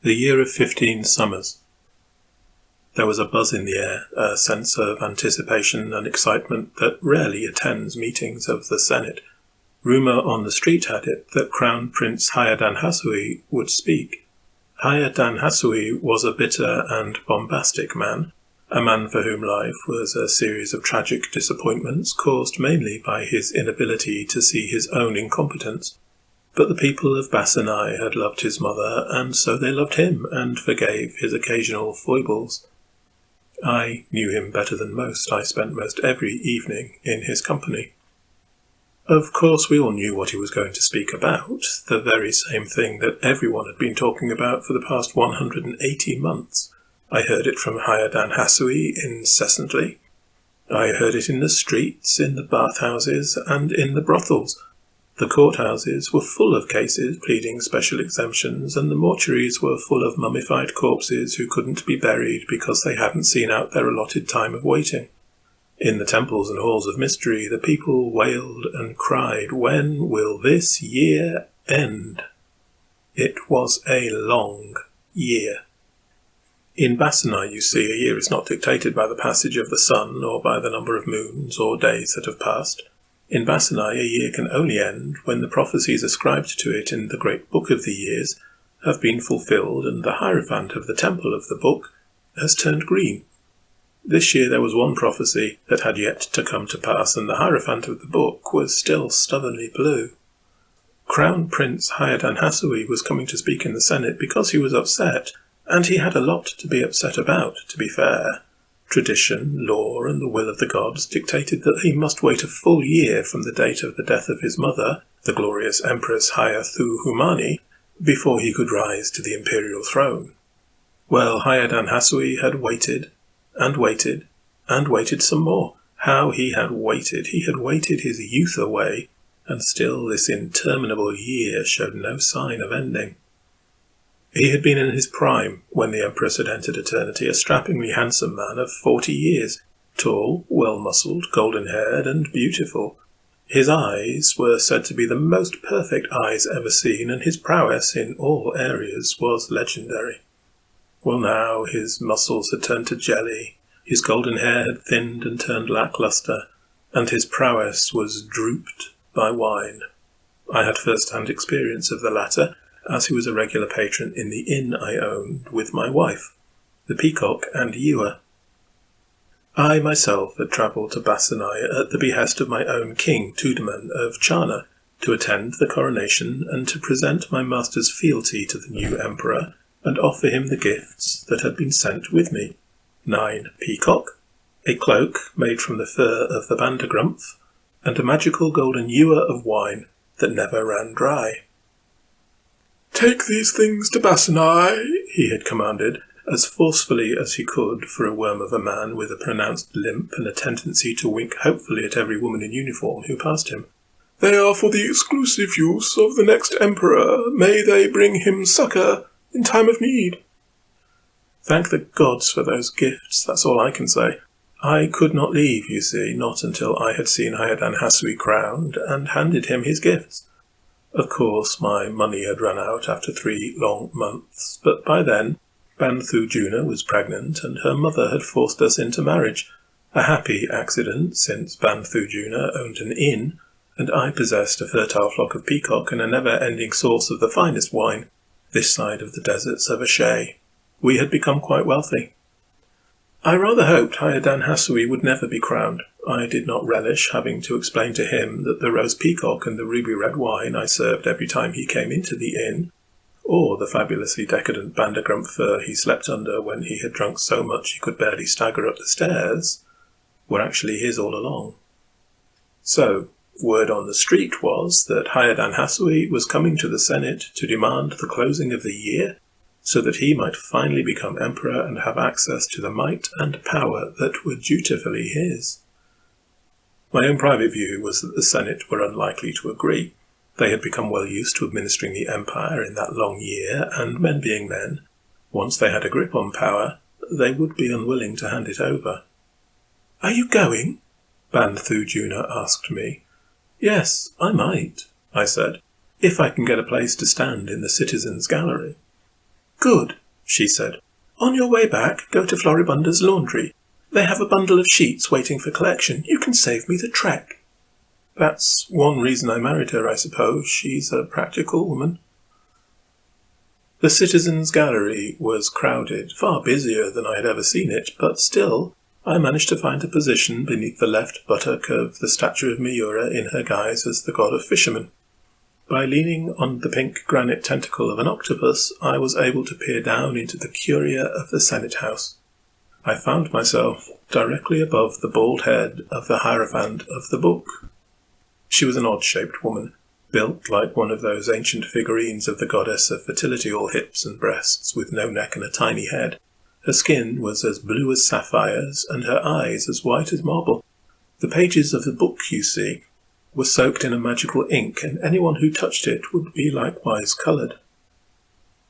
The year of 15 summers. There was a buzz in the air, a sense of anticipation and excitement that rarely attends meetings of the Senate. Rumour on the street had it that Crown Prince Hayat Hasui would speak. Hayat Hasui was a bitter and bombastic man, a man for whom life was a series of tragic disappointments caused mainly by his inability to see his own incompetence. But the people of Bassanai had loved his mother, and so they loved him and forgave his occasional foibles. I knew him better than most. I spent most every evening in his company. Of course, we all knew what he was going to speak about, the very same thing that everyone had been talking about for the past 180 months. I heard it from Hayat Hasui incessantly. I heard it in the streets, in the bathhouses, and in the brothels. The courthouses were full of cases pleading special exemptions, and the mortuaries were full of mummified corpses who couldn't be buried because they hadn't seen out their allotted time of waiting. In the temples and halls of mystery, the people wailed and cried, "When will this year end?" It was a long year. In Bassanai, you see, a year is not dictated by the passage of the sun or by the number of moons or days that have passed. In Bassanai, a year can only end when the prophecies ascribed to it in the great book of the years have been fulfilled and the hierophant of the temple of the book has turned green. This year there was one prophecy that had yet to come to pass, and the hierophant of the book was still stubbornly blue. Crown Prince Hayat Hasui was coming to speak in the Senate because he was upset, and he had a lot to be upset about, to be fair. Tradition, law, and the will of the gods dictated that he must wait a full year from the date of the death of his mother, the glorious Empress Hayat before he could rise to the imperial throne. Well, Hayat Hasui had waited, and waited, and waited some more. How he had waited! He had waited his youth away, and still this interminable year showed no sign of ending. He had been in his prime when the Empress had entered eternity, a strappingly handsome man of 40 years, tall, well-muscled, golden-haired, and beautiful. His eyes were said to be the most perfect eyes ever seen, and his prowess in all areas was legendary. Well, now his muscles had turned to jelly, his golden hair had thinned and turned lacklustre, and his prowess was drooped by wine. I had first-hand experience of the latter, as he was a regular patron in the inn I owned with my wife, the Peacock and Ewer. I myself had travelled to Bassanai at the behest of my own king, Tudaman of Chana, to attend the coronation and to present my master's fealty to the new emperor and offer him the gifts that had been sent with me: 9 peacock, a cloak made from the fur of the Bandagrumph, and a magical golden ewer of wine that never ran dry. "Take these things to Bassanai," he had commanded, as forcefully as he could for a worm of a man with a pronounced limp and a tendency to wink hopefully at every woman in uniform who passed him. "They are for the exclusive use of the next emperor. May they bring him succour in time of need." Thank the gods for those gifts, that's all I can say. I could not leave, you see, not until I had seen Hayat Hasui crowned and handed him his gifts. Of course, my money had run out after 3 long months, but by then Banthujuna was pregnant and her mother had forced us into marriage. A happy accident, since Banthujuna owned an inn, and I possessed a fertile flock of peacock and a never-ending source of the finest wine, this side of the deserts of Ashay. We had become quite wealthy. I rather hoped Hayat Hasui would never be crowned. I did not relish having to explain to him that the roast peacock and the ruby-red wine I served every time he came into the inn, or the fabulously decadent Bandagrump fur he slept under when he had drunk so much he could barely stagger up the stairs, were actually his all along. So, word on the street was that Hayat Hasui was coming to the Senate to demand the closing of the year, so that he might finally become emperor and have access to the might and power that were dutifully his. My own private view was that the Senate were unlikely to agree. They had become well used to administering the empire in that long year, and men being men, once they had a grip on power, they would be unwilling to hand it over. "Are you going?" Banthujuna asked me. "Yes, I might," I said, "if I can get a place to stand in the citizens' gallery." Good, she said. On your way back, go to Floribunda's laundry. They have a bundle of sheets waiting for collection. You can save me the trek. That's one reason I married her, I suppose. She's a practical woman. The Citizens' Gallery was crowded, far busier than I had ever seen it, but still I managed to find a position beneath the left buttock of the statue of Miura in her guise as the god of fishermen. By leaning on the pink granite tentacle of an octopus, I was able to peer down into the curia of the Senate House. I found myself directly above the bald head of the Hierophant of the book. She was an odd-shaped woman, built like one of those ancient figurines of the goddess of fertility, all hips and breasts, with no neck and a tiny head. Her skin was as blue as sapphires, and her eyes as white as marble. The pages of the book, you see, were soaked in a magical ink, and anyone who touched it would be likewise coloured.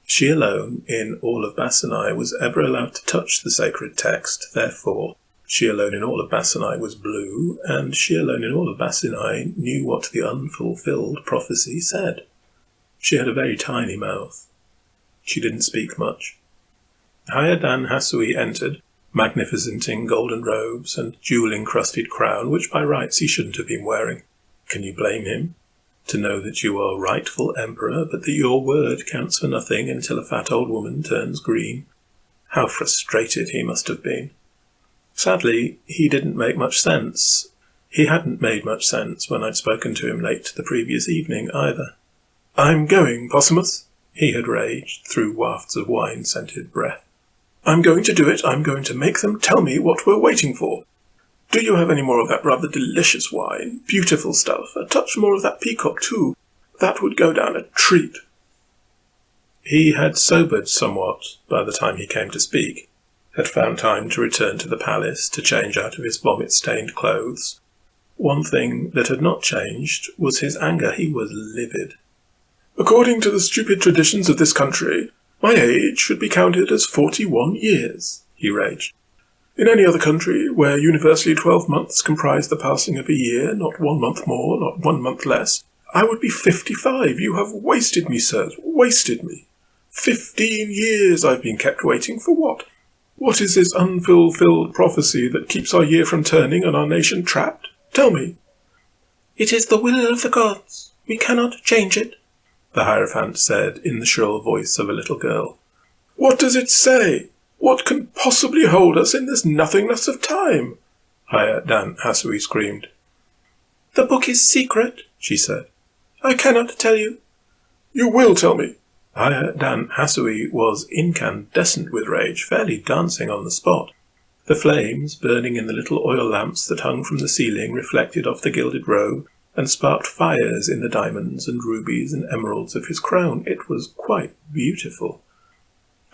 She alone, in all of Bassanai, was ever allowed to touch the sacred text, therefore she alone in all of Bassanai was blue, and she alone in all of Bassanai knew what the unfulfilled prophecy said. She had a very tiny mouth. She didn't speak much. Hayadan Hasui entered, magnificent in golden robes and jewel-encrusted crown, which by rights he shouldn't have been wearing. Can you blame him? To know that you are rightful emperor, but that your word counts for nothing until a fat old woman turns green. How frustrated he must have been. Sadly, he didn't make much sense. He hadn't made much sense when I'd spoken to him late the previous evening, either. "I'm going, Possumus," he had raged through wafts of wine-scented breath. "I'm going to do it. I'm going to make them tell me what we're waiting for. Do you have any more of that rather delicious wine? Beautiful stuff. A touch more of that peacock, too. That would go down a treat." He had sobered somewhat by the time he came to speak, had found time to return to the palace to change out of his vomit-stained clothes. One thing that had not changed was his anger. He was livid. "According to the stupid traditions of this country, my age should be counted as 41 years, he raged. "In any other country, where universally 12 months comprise the passing of a year, not 1 month more, not 1 month less, I would be 55. You have wasted me, sirs, wasted me. 15 years I've been kept waiting for what? What is this unfulfilled prophecy that keeps our year from turning and our nation trapped? Tell me." "It is the will of the gods. We cannot change it," the Hierophant said in the shrill voice of a little girl. "What does it say? What can possibly hold us in this nothingness of time?" Hayadan Hasui screamed. "The book is secret," she said. "I cannot tell you." "You will tell me." Hayadan Hasui was incandescent with rage, fairly dancing on the spot. The flames, burning in the little oil lamps that hung from the ceiling, reflected off the gilded robe and sparked fires in the diamonds and rubies and emeralds of his crown. It was quite beautiful.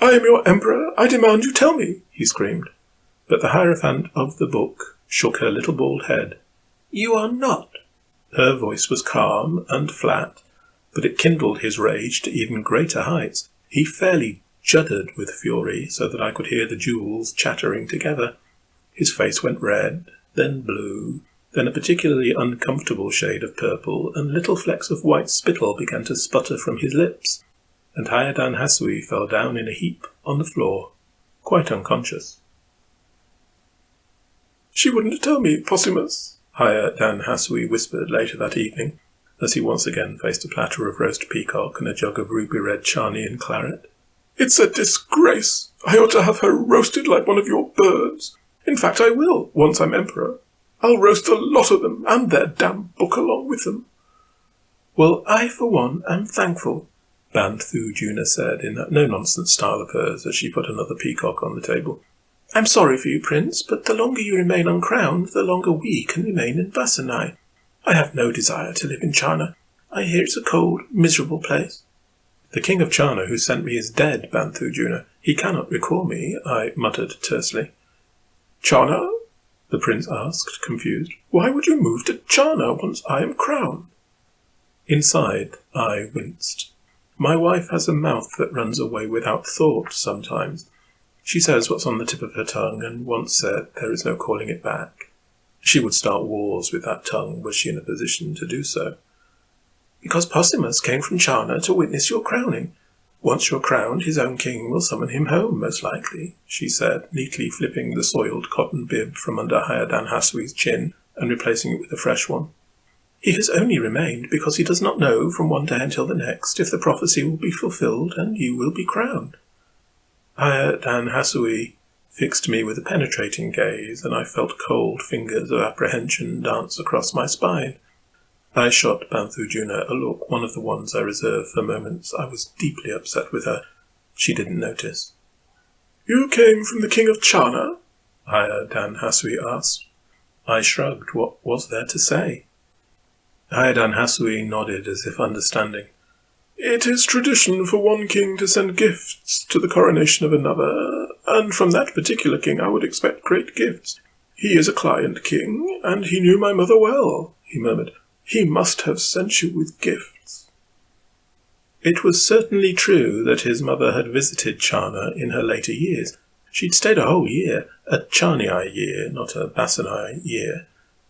"I am your emperor. I demand you tell me," he screamed. But the Hierophant of the book shook her little bald head. "You are not." Her voice was calm and flat, but it kindled his rage to even greater heights. He fairly juddered with fury, so that I could hear the jewels chattering together. His face went red, then blue, then a particularly uncomfortable shade of purple, and little flecks of white spittle began to sputter from his lips. And Hayadan Hasui fell down in a heap on the floor, quite unconscious. "She wouldn't tell me, Possumus," Hayadan Hasui whispered later that evening, as he once again faced a platter of roast peacock and a jug of ruby-red Charnian claret. "It's a disgrace. I ought to have her roasted like one of your birds. In fact, I will, once I'm emperor. I'll roast a lot of them, and their damn book along with them." "Well, I, for one, am thankful," Banthu Juna said in that no-nonsense style of hers as she put another peacock on the table. "I'm sorry for you, Prince, but the longer you remain uncrowned, the longer we can remain in Bassanai. I have no desire to live in Chana. I hear it's a cold, miserable place." "The King of Chana who sent me is dead, Banthu Juna. He cannot recall me," I muttered tersely. "Chana?" the prince asked, confused. "Why would you move to Chana once I am crowned?" Inside, I winced. My wife has a mouth that runs away without thought sometimes. She says what's on the tip of her tongue, and once said there is no calling it back. She would start wars with that tongue, was she in a position to do so. "Because Possumus came from Chana to witness your crowning. Once you're crowned, his own king will summon him home, most likely, she said, neatly flipping the soiled cotton bib from under Hayatan Hasui's chin and replacing it with a fresh one. He has only remained because he does not know from one day until the next if the prophecy will be fulfilled and you will be crowned. Hayatan Hasui fixed me with a penetrating gaze, and I felt cold fingers of apprehension dance across my spine. I shot Banthujuna a look, one of the ones I reserve for moments I was deeply upset with her. She didn't notice. "You came from the King of Chana?" Hayatan Hasui asked. I shrugged. What was there to say? Hayatan Hasui nodded as if understanding. "It is tradition for one king to send gifts to the coronation of another, and from that particular king I would expect great gifts. He is a client king, and he knew my mother well," he murmured. "He must have sent you with gifts." It was certainly true that his mother had visited Chana in her later years. She'd stayed a whole year, a Chaniai year, not a Basanai year.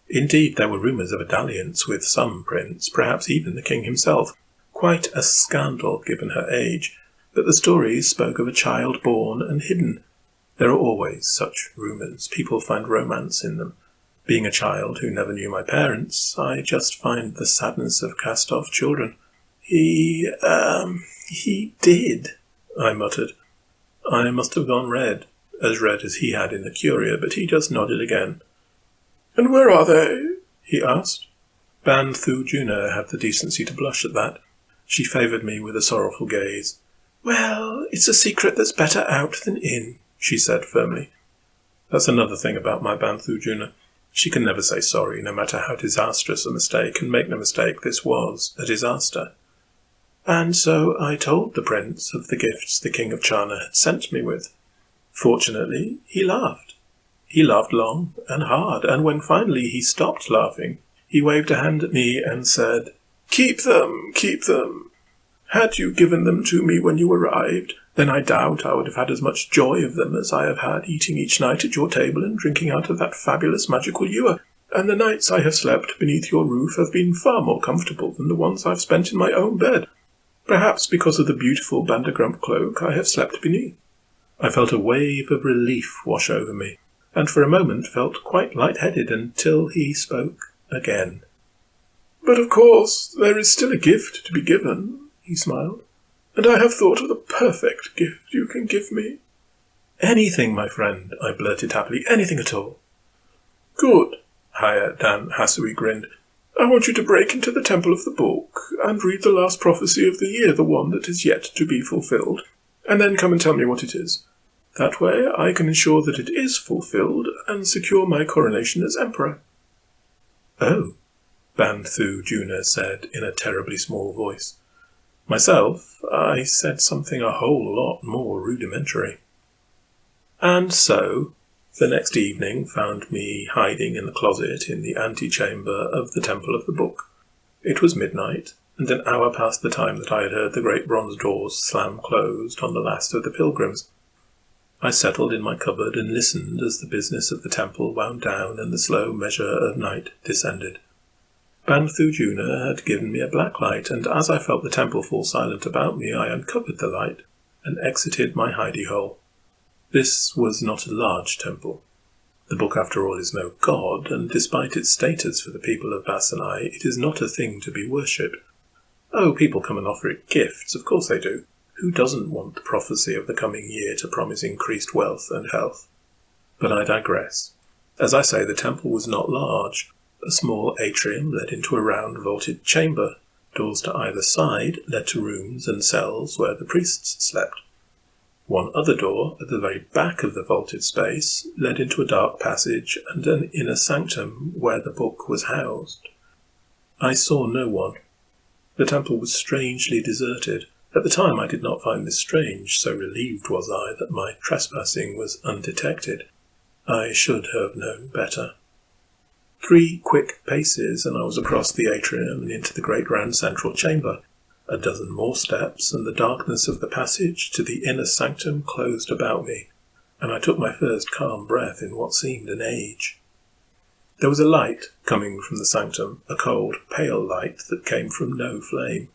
Indeed, there were rumours of a dalliance with some prince, perhaps even the king himself. Quite a scandal given her age, but the stories spoke of a child born and hidden. There are always such rumours. People find romance in them. Being a child who never knew my parents, I just find the sadness of cast-off children. He did, I muttered. I must have gone red as he had in the Curia, but he just nodded again. "And where are they?" he asked. Banthujuna had the decency to blush at that. She favoured me with a sorrowful gaze. "Well, it's a secret that's better out than in," she said firmly. That's another thing about my Banthujuna. She can never say sorry, no matter how disastrous a mistake, and make no mistake, this was a disaster. And so I told the prince of the gifts the King of Chana had sent me with. Fortunately, he laughed. He laughed long and hard, and when finally he stopped laughing, he waved a hand at me and said, "Keep them, keep them. Had you given them to me when you arrived, then I doubt I would have had as much joy of them as I have had eating each night at your table and drinking out of that fabulous magical ewer, and the nights I have slept beneath your roof have been far more comfortable than the ones I've spent in my own bed, perhaps because of the beautiful Bandagrump cloak I have slept beneath." I felt a wave of relief wash over me, and for a moment felt quite light-headed until he spoke again. "But of course there is still a gift to be given," he smiled. "And I have thought of the perfect gift you can give me." "Anything, my friend," I blurted happily. "Anything at all." "Good," Hayatan Hasui grinned. "I want you to break into the Temple of the Book and read the last prophecy of the year, the one that is yet to be fulfilled, and then come and tell me what it is. That way I can ensure that it is fulfilled and secure my coronation as emperor." "Oh," Banthujuna said in a terribly small voice. Myself, I said something a whole lot more rudimentary. And so, the next evening found me hiding in the closet in the antechamber of the Temple of the Book. It was midnight, and an hour past the time that I had heard the great bronze doors slam closed on the last of the pilgrims. I settled in my cupboard and listened as the business of the temple wound down and the slow measure of night descended. Banthujuna had given me a black light, and as I felt the temple fall silent about me, I uncovered the light and exited my hidey hole. This was not a large temple. The book, after all, is no god, and despite its status for the people of Basanai, it is not a thing to be worshipped. Oh, people come and offer it gifts, of course they do. Who doesn't want the prophecy of the coming year to promise increased wealth and health? But I digress. As I say, the temple was not large. A small atrium led into a round vaulted chamber. Doors to either side led to rooms and cells where the priests slept. One other door, at the very back of the vaulted space, led into a dark passage and an inner sanctum where the book was housed. I saw no one. The temple was strangely deserted. At the time I did not find this strange, so relieved was I that my trespassing was undetected. I should have known better. 3 quick paces, and I was across the atrium and into the great round central chamber. A dozen more steps, and the darkness of the passage to the inner sanctum closed about me, and I took my first calm breath in what seemed an age. There was a light coming from the sanctum, a cold, pale light that came from no flame.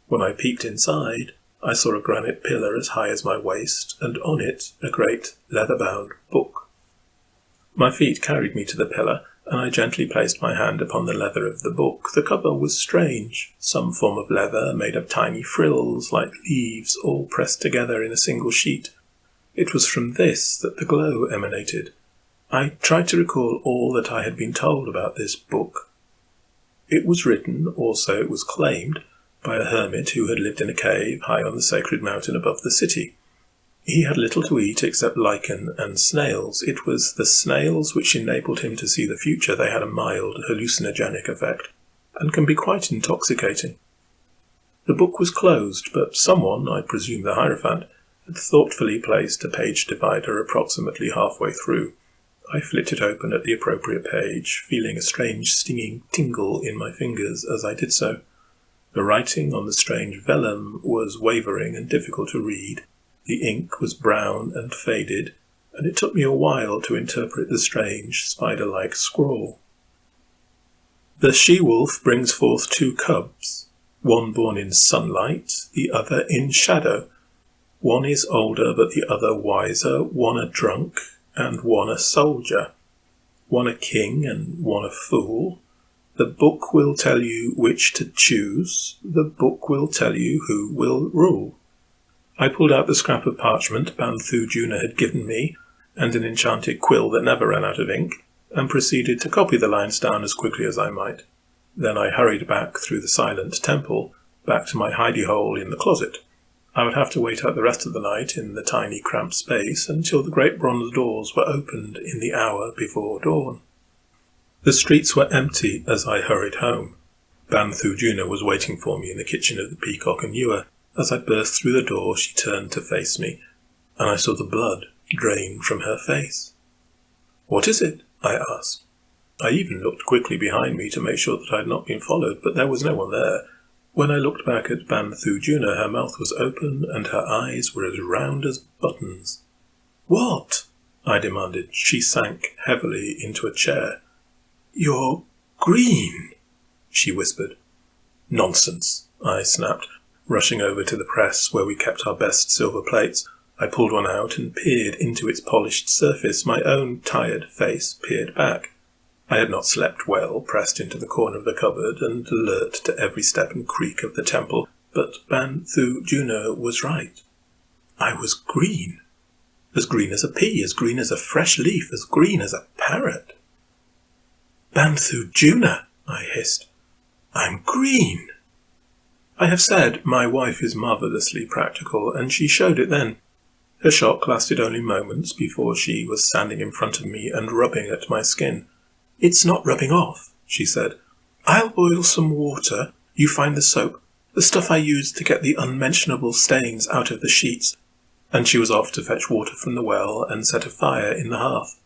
When I peeped inside, I saw a granite pillar as high as my waist, and on it a great leather-bound book. My feet carried me to the pillar, and I gently placed my hand upon the leather of the book. The cover was strange, some form of leather made of tiny frills like leaves, all pressed together in a single sheet. It was from this that the glow emanated. I tried to recall all that I had been told about this book. It was written, or so it was claimed, by a hermit who had lived in a cave high on the sacred mountain above the city. He had little to eat except lichen and snails. It was the snails which enabled him to see the future. They had a mild hallucinogenic effect, and can be quite intoxicating. The book was closed, but someone, I presume the Hierophant, had thoughtfully placed a page divider approximately halfway through. I flipped it open at the appropriate page, feeling a strange stinging tingle in my fingers as I did so. The writing on the strange vellum was wavering and difficult to read. The ink was brown and faded, and it took me a while to interpret the strange, spider-like scrawl. The she-wolf brings forth 2 cubs, one born in sunlight, the other in shadow. One is older but the other wiser, one a drunk and one a soldier, one a king and one a fool. The book will tell you which to choose, the book will tell you who will rule. I pulled out the scrap of parchment Banthu Juna had given me, and an enchanted quill that never ran out of ink, and proceeded to copy the lines down as quickly as I might. Then I hurried back through the silent temple, back to my hidey-hole in the closet. I would have to wait out the rest of the night in the tiny cramped space until the great bronze doors were opened in the hour before dawn. The streets were empty as I hurried home. Banthu Juna was waiting for me in the kitchen of the Peacock and Ewer. As I burst through the door, she turned to face me, and I saw the blood drain from her face. "What is it?" I asked. I even looked quickly behind me to make sure that I had not been followed, but there was no one there. When I looked back at Banthu Juna, her mouth was open and her eyes were as round as buttons. "What?" I demanded. She sank heavily into a chair. "You're green," she whispered. "Nonsense," I snapped, rushing over to the press where we kept our best silver plates. I pulled one out and peered into its polished surface. My own tired face peered back. I had not slept well, pressed into the corner of the cupboard and alert to every step and creak of the temple, but Banthu Juna was right. I was green. As green as a pea, as green as a fresh leaf, as green as a parrot. "Banthu Juna," I hissed. "I'm green." I have said my wife is marvellously practical, and she showed it then. Her shock lasted only moments before she was standing in front of me and rubbing at my skin. "It's not rubbing off," she said. "I'll boil some water. You find the soap, the stuff I used to get the unmentionable stains out of the sheets." And she was off to fetch water from the well and set a fire in the hearth.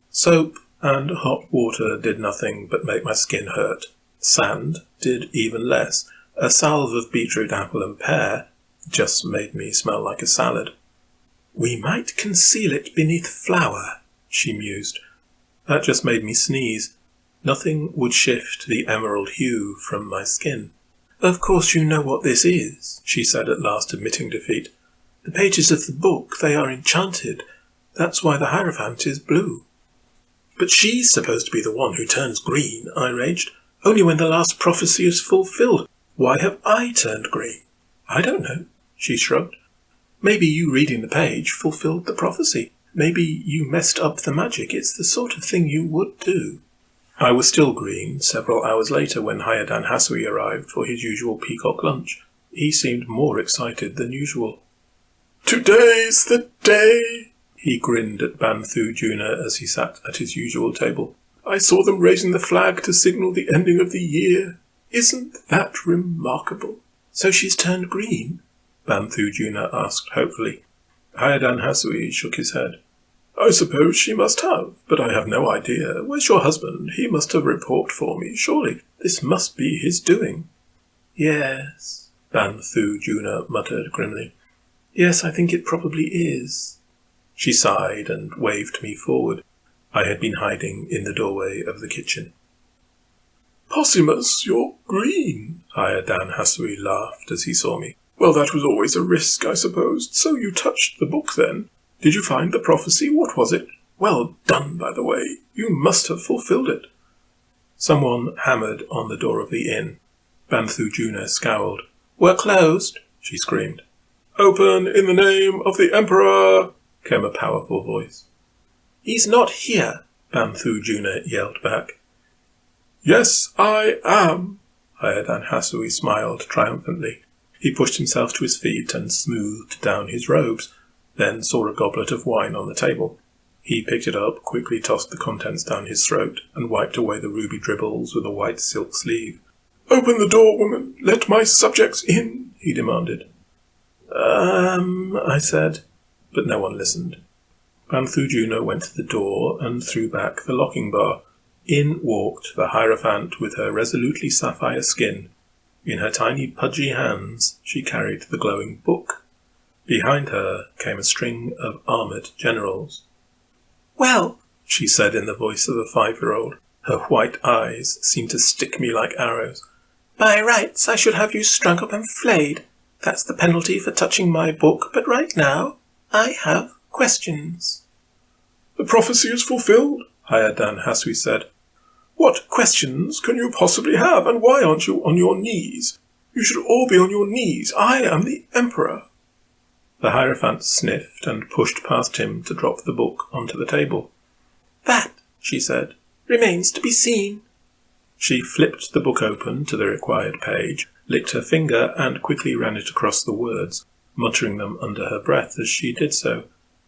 Soap and hot water did nothing but make my skin hurt. Sand did even less. A salve of beetroot, apple and pear just made me smell like a salad. "We might conceal it beneath flour," she mused. That just made me sneeze. Nothing would shift the emerald hue from my skin. "Of course you know what this is," she said at last, admitting defeat. "The pages of the book, they are enchanted. That's why the Hierophant is blue." "But she's supposed to be the one who turns green," I raged. "Only when the last prophecy is fulfilled. Why have I turned green?" "I don't know," she shrugged. "Maybe you reading the page fulfilled the prophecy. Maybe you messed up the magic. It's the sort of thing you would do." I was still green several hours later when Hayadan Hasui arrived for his usual peacock lunch. He seemed more excited than usual. "Today's the day," he grinned at Banthu Juna as he sat at his usual table. "I saw them raising the flag to signal the ending of the year. Isn't that remarkable?" "So she's turned green?" Banthu Juna asked hopefully. Hayadan Hasui shook his head. "I suppose she must have, but I have no idea. Where's your husband? He must have a report for me. Surely this must be his doing." "Yes," Banthu Juna muttered grimly. "Yes, I think it probably is." She sighed and waved me forward. I had been hiding in the doorway of the kitchen. "Possumus, you're green," Hayadan Hasui laughed as he saw me. Well, that was always a risk, I suppose. So you touched the book, then? Did you find the prophecy? What was it? Well done, by the way. You must have fulfilled it. Someone hammered on the door of the inn. Banthu Juna scowled. We're closed, she screamed. Open in the name of the Emperor, came a powerful voice. He's not here, Banthu Juna yelled back. Yes, I am. Hayadan Hasui smiled triumphantly. He pushed himself to his feet and smoothed down his robes, then saw a goblet of wine on the table. He picked it up, quickly tossed the contents down his throat, and wiped away the ruby dribbles with a white silk sleeve. Open the door, woman. Let my subjects in, he demanded. I said, but no one listened. Banthu Juna went to the door and threw back the locking bar. In walked the Hierophant with her resolutely sapphire skin. In her tiny pudgy hands she carried the glowing book. Behind her came a string of armoured generals. Well, she said in the voice of a 5-year-old. Her white eyes seemed to stick me like arrows. By rights, I should have you strung up and flayed. That's the penalty for touching my book, but right now I have questions. The prophecy is fulfilled, Hayadan Hasui said. What questions can you possibly have, and why aren't you on your knees? You should all be on your knees. I am the Emperor. The Hierophant sniffed and pushed past him to drop the book onto the table. That, she said, remains to be seen. She flipped the book open to the required page, licked her finger, and quickly ran it across the words, muttering them under her breath as she did so.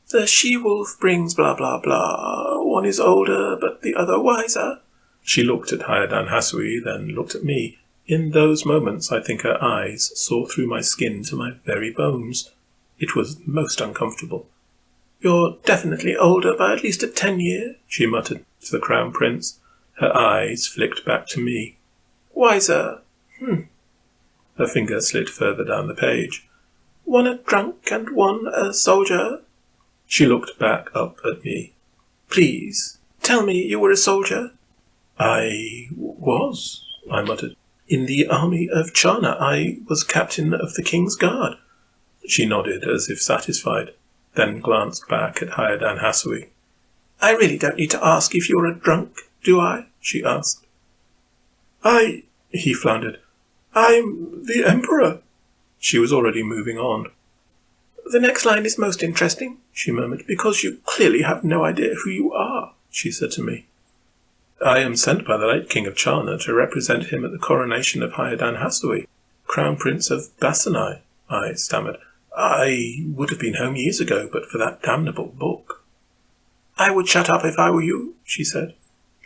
The she-wolf brings blah blah blah. One is older, but the other wiser. She looked at Hayadan Hasui, then looked at me. In those moments I think her eyes saw through my skin to my very bones. It was most uncomfortable. You're definitely older by at least a 10-year, she muttered to the Crown Prince. Her eyes flicked back to me. Wiser. Her finger slid further down the page. One a drunk and one a soldier. She looked back up at me. Please, tell me you were a soldier. I was, I muttered. In the army of Chana. I was captain of the King's Guard. She nodded as if satisfied, then glanced back at Hayadan Hasui. I really don't need to ask if you're a drunk, do I? She asked. He floundered. I'm the Emperor. She was already moving on. The next line is most interesting, she murmured, because you clearly have no idea who you are, she said to me. I am sent by the late King of Chana to represent him at the coronation of Hayadan Hasui, Crown Prince of Bassanai, I stammered. I would have been home years ago, but for that damnable book. I would shut up if I were you, she said,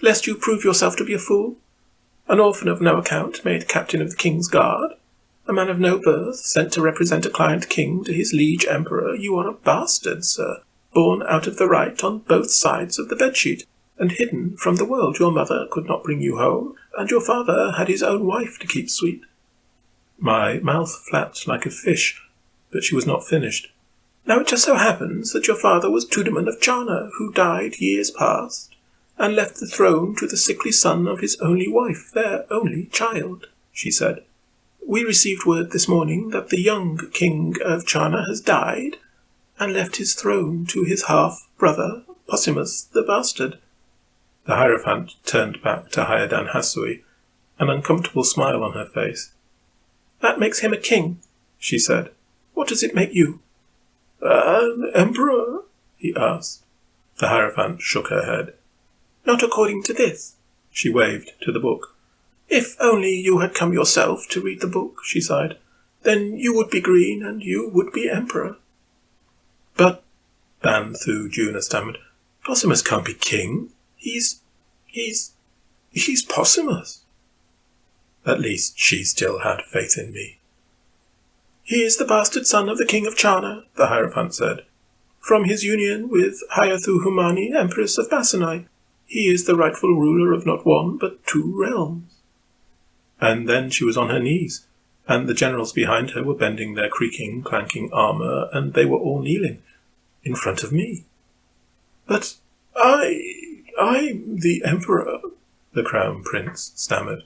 lest you prove yourself to be a fool. An orphan of no account made captain of the King's Guard. A man of no birth, sent to represent a client king to his liege emperor. You are a bastard, sir, born out of the right on both sides of the bedsheet, and hidden from the world. Your mother could not bring you home, and your father had his own wife to keep sweet. My mouth flapped like a fish, but she was not finished. Now it just so happens that your father was Tudaman of Chana, who died years past, and left the throne to the sickly son of his only wife, their only child, she said. We received word this morning that the young king of Chana has died, and left his throne to his half-brother, Possumus the bastard. The Hierophant turned back to Hayadan Hasui, an uncomfortable smile on her face. That makes him a king, she said. What does it make you? An emperor? He asked. The Hierophant shook her head. Not according to this. She waved to the book. If only you had come yourself to read the book, she sighed. Then you would be green, and you would be emperor. But, Banthu Juna stammered, Possumus can't be king. He's Possumus. At least she still had faith in me. He is the bastard son of the king of Chana, the Hierophant said. From his union with Hayathu Humani, Empress of Bassanai, he is the rightful ruler of not one but 2 realms. And then she was on her knees, and the generals behind her were bending their creaking, clanking armour, and they were all kneeling, in front of me. But I'm the Emperor, the Crown Prince stammered.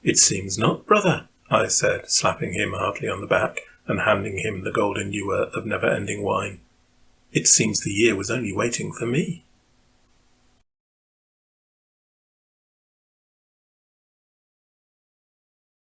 It seems not, brother, I said, slapping him hardly on the back. and handing him the golden ewer of never-ending wine. It seems the year was only waiting for me.